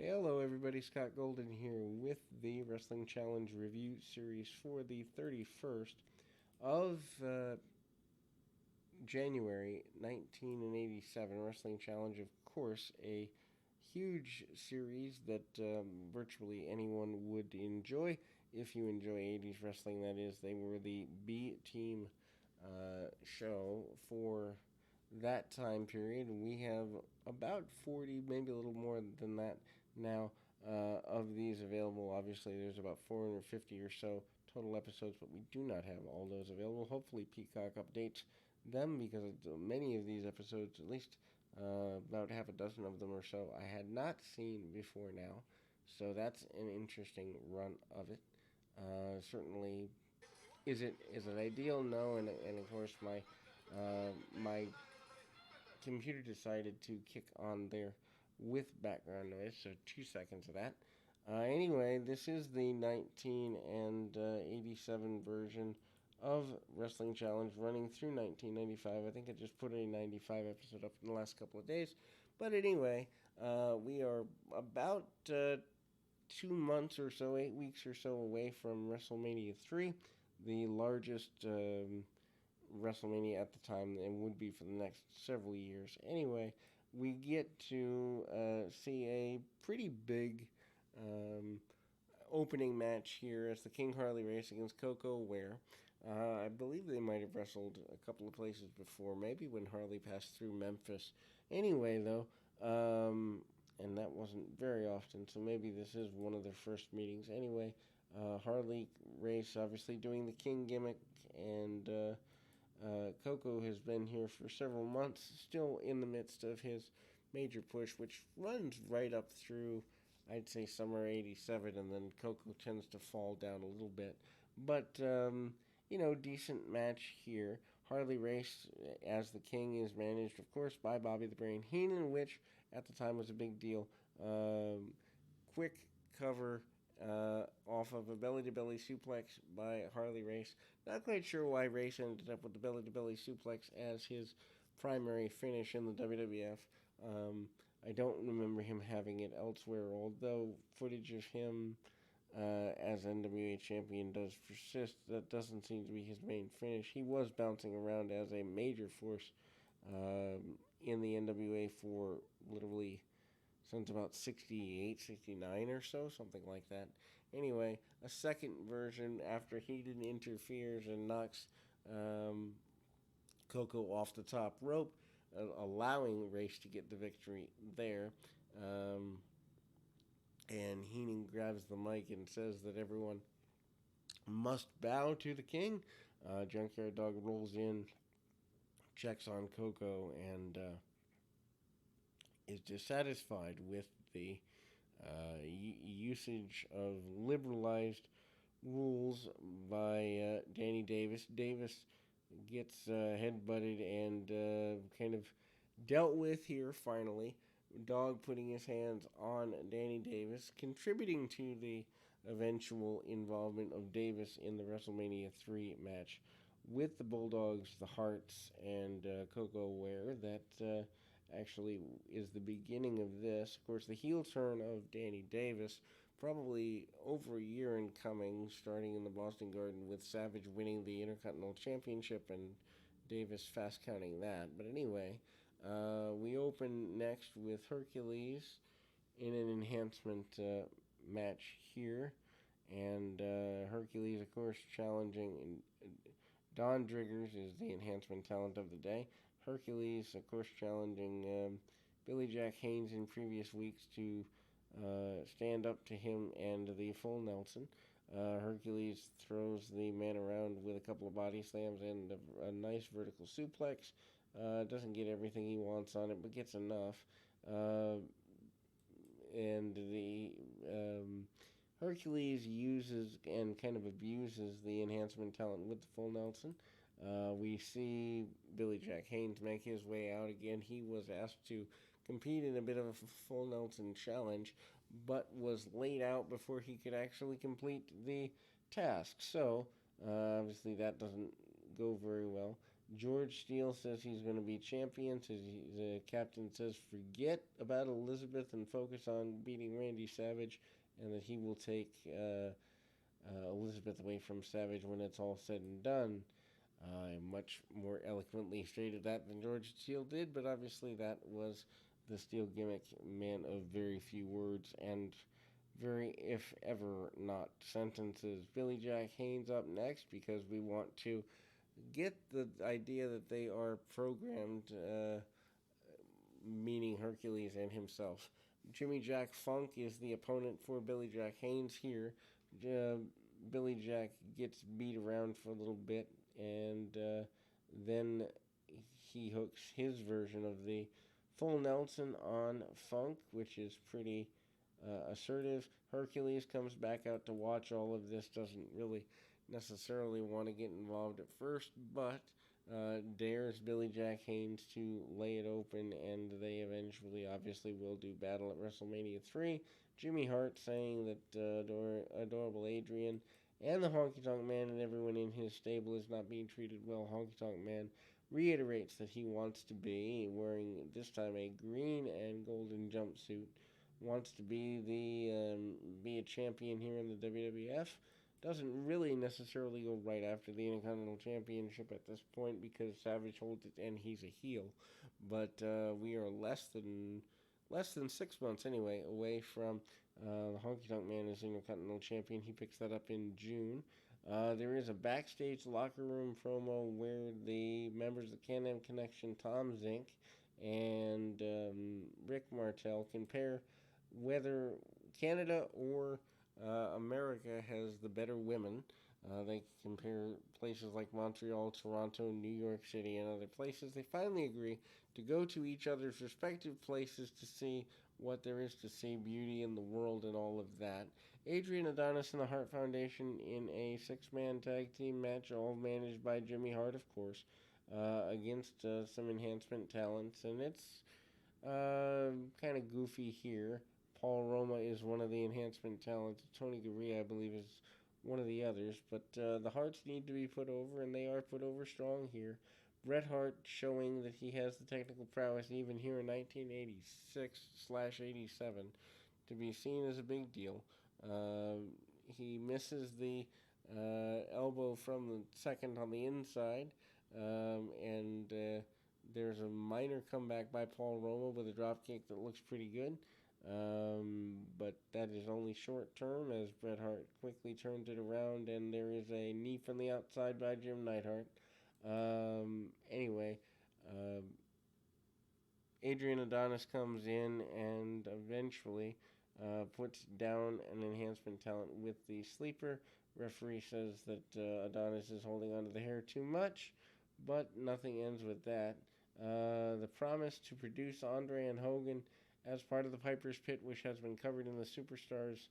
Hello, everybody. Scott Golden here with the Wrestling Challenge review series for the 31st of January 1987. Wrestling Challenge, of course, a huge series that virtually anyone would enjoy if you enjoy 80s wrestling. That is, they were the B Team show for that time period. We have about 40, maybe a little more than that now of these available. Obviously, there's about 450 or so total episodes, but we do not have all those available. Hopefully, Peacock updates them because many of these episodes, at least about half a dozen of them or so, I had not seen before now. So that's an interesting run of it. Certainly, is it ideal? No, and of course my computer decided to kick on there with background noise, so 2 seconds of that. Anyway, this is the 1987 version of Wrestling Challenge running through 1995. I think I just put a 95 episode up in the last couple of days. But anyway, we are about 2 months or so, 8 weeks or so away from WrestleMania 3, the largest WrestleMania at the time and would be for the next several years. Anyway, we get to see a pretty big um, opening match here as the King Harley Race against Coco Ware. I believe they might have wrestled a couple of places before, maybe when Harley passed through Memphis. Anyway, though, and that wasn't very often, so maybe this is one of their first meetings. Anyway, Harley Race obviously doing the King gimmick, and Coco has been here for several months, still in the midst of his major push, which runs right up through, I'd say, summer '87, and then Coco tends to fall down a little bit. But, decent match here. Harley Race as the King is managed, of course, by Bobby the Brain Heenan, which at the time was a big deal. Quick cover off of a belly to belly suplex by Harley Race. Not quite sure why Race ended up with the belly to belly suplex as his primary finish in the WWF. I don't remember him having it elsewhere, although footage of him as NWA champion does persist. That doesn't seem to be his main finish. He was bouncing around as a major force in the NWA for literally since about 68, 69 or so, something like that. Anyway, a second version after Heaton interferes and knocks Coco off the top rope, allowing Race to get the victory there. And Heenan grabs the mic and says that everyone must bow to the King. Junkyard Dog rolls in, checks on Coco, and is dissatisfied with the usage of liberalized rules by Danny Davis. Davis gets headbutted and kind of dealt with here finally. Dog putting his hands on Danny Davis, contributing to the eventual involvement of Davis in the WrestleMania 3 match with the Bulldogs, the Hearts, and Coco Ware. That actually is the beginning of this. Of course, the heel turn of Danny Davis, probably over a year in coming, starting in the Boston Garden with Savage winning the Intercontinental Championship and Davis fast counting that. But anyway, we open next with Hercules in an enhancement match here. And Hercules, of course, challenging. Don Driggers is the enhancement talent of the day. Hercules, of course, challenging Billy Jack Haynes in previous weeks to stand up to him and the full Nelson. Hercules throws the man around with a couple of body slams and a nice vertical suplex. Doesn't get everything he wants on it, but gets enough. And the Hercules uses and kind of abuses the enhancement talent with the full Nelson. We see Billy Jack Haynes make his way out again. He was asked to compete in a bit of a full Nelson challenge, but was laid out before he could actually complete the task. So, obviously, that doesn't go very well. George Steele says he's going to be champion. The captain says forget about Elizabeth and focus on beating Randy Savage, and that he will take Elizabeth away from Savage when it's all said and done. Much more eloquently stated that than George Steele did, but obviously that was the Steele gimmick, man of very few words and very, if ever, not sentences. Billy Jack Haynes up next because we want to get the idea that they are programmed, meaning Hercules and himself. Jimmy Jack Funk is the opponent for Billy Jack Haynes here. Uh, Billy Jack gets beat around for a little bit, and then he hooks his version of the full Nelson on Funk, which is pretty assertive. Hercules comes back out to watch all of this, doesn't really necessarily want to get involved at first, but dares Billy Jack Haynes to lay it open, and they eventually, obviously, will do battle at WrestleMania 3. Jimmy Hart saying that adorable Adrian and the Honky Tonk Man and everyone in his stable is not being treated well. Honky Tonk Man reiterates that he wants to be wearing this time a green and golden jumpsuit, wants to be a champion here in the WWF. Doesn't really necessarily go right after the Intercontinental Championship at this point because Savage holds it and he's a heel. But we are less than 6 months anyway away from the Honky Tonk Man as Intercontinental Champion. He picks that up in June. There is a backstage locker room promo where the members of the Can-Am Connection, Tom Zink and Rick Martel, compare whether Canada or America has the better women. They compare places like Montreal, Toronto, New York City, and other places. They finally agree to go to each other's respective places to see what there is to see, beauty in the world, and all of that. Adrian Adonis and the Hart Foundation in a six-man tag team match, all managed by Jimmy Hart, of course, against some enhancement talents, and it's kind of goofy here. Paul Roma is one of the enhancement talents. Tony Gurria, I believe, is one of the others. But the Harts need to be put over, and they are put over strong here. Bret Hart showing that he has the technical prowess, even here in 1986/87, to be seen as a big deal. He misses the elbow from the second on the inside, and there's a minor comeback by Paul Roma with a dropkick that looks pretty good. But that is only short term as Bret Hart quickly turns it around, and there is a knee from the outside by Jim Neidhart. Anyway, Adrian Adonis comes in and eventually puts down an enhancement talent with the sleeper. Referee says that Adonis is holding onto the hair too much, but nothing ends with that. The promise to produce Andre and Hogan as part of the Piper's Pit, which has been covered in the Superstars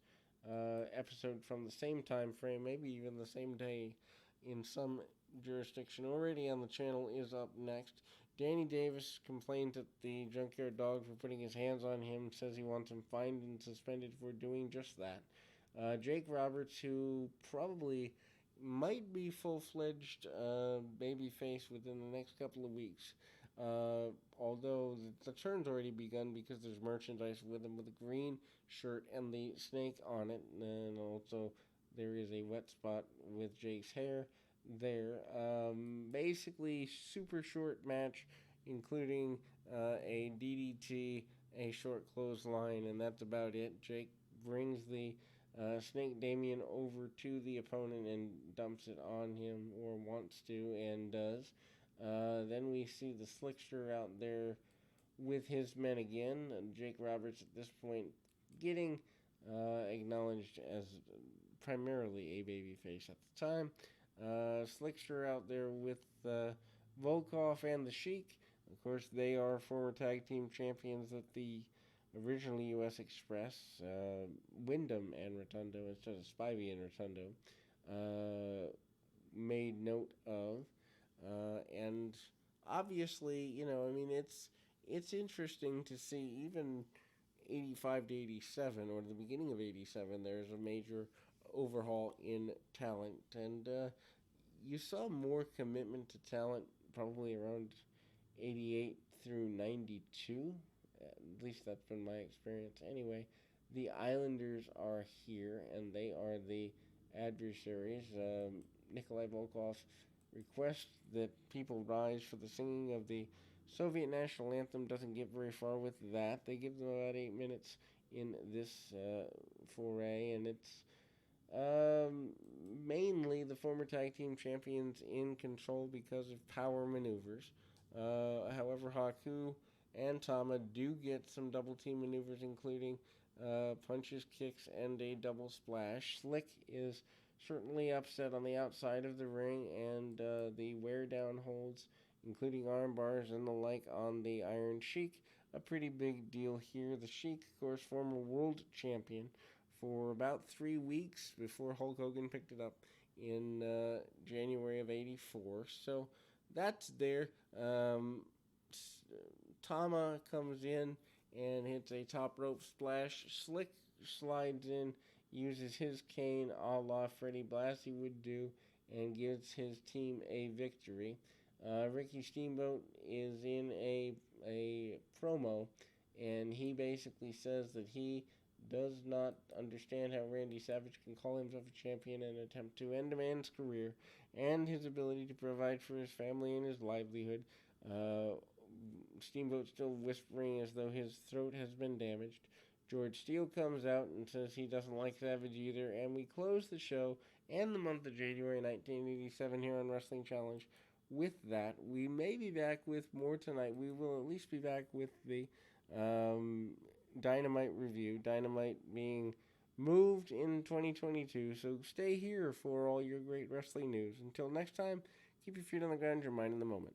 episode from the same time frame, maybe even the same day in some jurisdiction already on the channel, is up next. Danny Davis complains at the Junkyard Dog for putting his hands on him, says he wants him fined and suspended for doing just that. Jake Roberts, who probably might be full-fledged babyface within the next couple of weeks. Although the turn's already begun because there's merchandise with him with a green shirt and the snake on it, and also there is a wet spot with Jake's hair there. Basically, super short match, including a DDT, a short clothesline, and that's about it. Jake brings the Snake Damien over to the opponent and dumps it on him, or wants to, and does. Then we see the Slickster out there with his men again. Jake Roberts at this point getting acknowledged as primarily a babyface at the time. Slickster out there with Volkov and the Sheik. Of course, they are former tag team champions at the originally U.S. Express. Wyndham and Rotundo instead of Spivey and Rotundo made note of. And obviously, it's interesting to see even 85 to 87, or the beginning of 87, there's a major overhaul in talent. And you saw more commitment to talent, probably around 88 through 92. At least that's been my experience. Anyway, the Islanders are here, and they are the adversaries. Nikolai Volkov requests that people rise for the singing of the Soviet national anthem. Doesn't get very far with that. They give them about 8 minutes in this foray, and it's um, mainly the former tag team champions in control because of power maneuvers. However, Haku and Tama do get some double team maneuvers, including punches, kicks, and a double splash. Slick is certainly upset on the outside of the ring, and the wear down holds, including arm bars and the like, on the Iron Sheik. A pretty big deal here. The Sheik, of course, former world champion for about 3 weeks before Hulk Hogan picked it up in January of '84. So that's there. Tama comes in and hits a top rope splash. Slick slides in, uses his cane a la Freddie Blassie would do, and gives his team a victory. Ricky Steamboat is in a promo, and he basically says that he does not understand how Randy Savage can call himself a champion and attempt to end a man's career and his ability to provide for his family and his livelihood. Steamboat still whispering as though his throat has been damaged. George Steele comes out and says he doesn't like Savage either, and we close the show and the month of January 1987 here on Wrestling Challenge with that. We may be back with more tonight. We will at least be back with the Dynamite review. Dynamite being moved in 2022, so stay here for all your great wrestling news. Until next time, keep your feet on the ground, your mind in the moment.